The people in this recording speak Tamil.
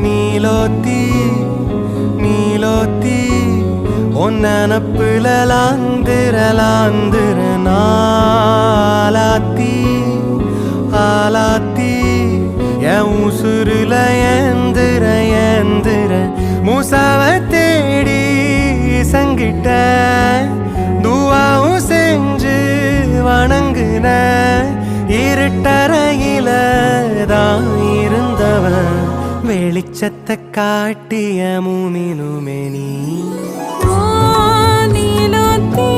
நீலோத்தி நீலோத்தி ஒன்னப்புல லாந்திர நாலாத்தி ஆலாத்தி என் உசுருல ஏந்திர மூசாவ தேடி சங்கிட்ட துவாவும் செஞ்சு வணங்குன இருட்டறையில தான் இருந்தவன் வெளிச்சத்தை காட்டிய மூமினுமே நீ நீலோத்தி